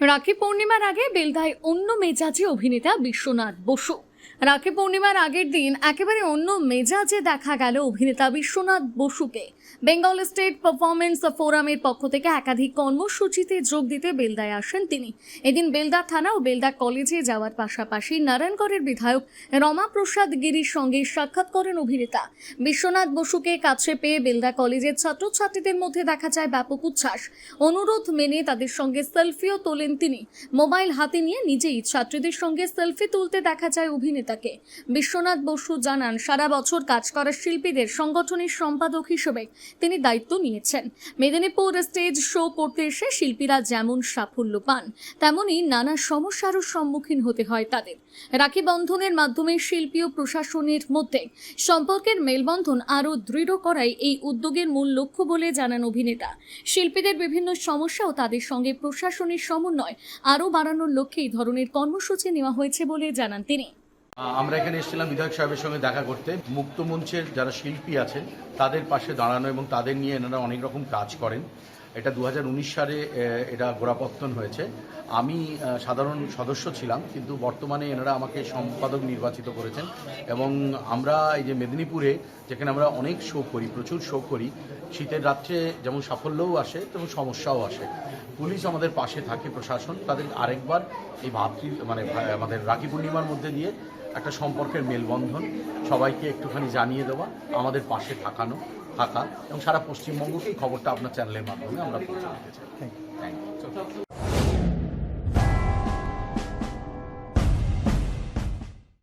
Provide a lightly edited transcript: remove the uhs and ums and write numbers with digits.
রাখি পূর্ণিমার আগে বেলদায় অন্য মেজাজে অভিনেতা বিশ্বনাথ বসু। রাখি পূর্ণিমার আগের দিন একেবারে অন্য মেজাজে দেখা গেল অভিনেতা বিশ্বনাথ বসুকে। বেঙ্গল স্টেট পারফরমেন্স ফোরামের পক্ষ থেকে একাধিক কর্মসূচিতে যোগ দিতে বেলদায় আসেন তিনি। এদিন বেলদা থানা ও বেলদা কলেজে যাওয়ার পাশাপাশি নারায়ণগড়ের বিধায়ক রমাপ্রসাদ গিরির সঙ্গে সাক্ষাৎ করেন অভিনেতা। বিশ্বনাথ বসুকে কাছে পেয়ে বেলদা কলেজের ছাত্রছাত্রীদের মধ্যে দেখা যায় ব্যাপক উচ্ছ্বাস। অনুরোধ মেনে তাদের সঙ্গে সেলফিও তোলেন তিনি। মোবাইল হাতে নিয়ে নিজেই ছাত্রীদের সঙ্গে সেলফি তুলতে দেখা যায় অভিনেতাকে। বিশ্বনাথ বসু জানান, সারা বছর কাজ করা শিল্পীদের সংগঠনের সম্পাদক হিসেবে তিনি দায়িত্ব নিয়েছেন। মেদিনীপুর স্টেজ শো করতে এসে শিল্পীরা যেমন সাফল্য পান, তেমনি নানা সমস্যারও সম্মুখীন হতে হয় তাদের। রাখি বন্ধনের মাধ্যমে শিল্পী ও প্রশাসনের মধ্যে সম্পর্কের মেলবন্ধন আরও দৃঢ় করাই এই উদ্যোগের মূল লক্ষ্য বলে জানান অভিনেতা। শিল্পীদের বিভিন্ন সমস্যা ও তাদের সঙ্গে প্রশাসনের সমন্বয় আরও বাড়ানোর লক্ষ্যে এই ধরনের কর্মসূচি নেওয়া হয়েছে বলে জানান তিনি। আমরা এখানে এসেছিলাম বিধায়ক সাহেবের সঙ্গে দেখা করতে। মুক্ত মঞ্চের যারা শিল্পী আছেন তাদের পাশে দাঁড়ানো এবং তাদের নিয়ে এনারা অনেক রকম কাজ করেন। এটা 2019 সালে এটা গোড়াপত্তন হয়েছে। আমি সাধারণ সদস্য ছিলাম, কিন্তু বর্তমানে এনারা আমাকে সম্পাদক নির্বাচিত করেছেন। এবং আমরা এই যে মেদিনীপুরে যেখানে আমরা অনেক শো করি, প্রচুর শো করি, শীতের রাত্রে যেমন সাফল্যও আসে তেমন সমস্যাও আসে। পুলিশ আমাদের পাশে থাকে, প্রশাসন তাদের আরেকবার এই আমাদের রাখি পূর্ণিমার মধ্যে দিয়ে একটা সম্পর্কের মেলবন্ধন সবাইকে একটুখানি জানিয়ে দেওয়া, আমাদের পাশে থাকা এবং সারা পশ্চিমবঙ্গকে খবরটা আপনার চ্যানেলের মাধ্যমে আমরা পৌঁছে দিতে চাই। Thank you.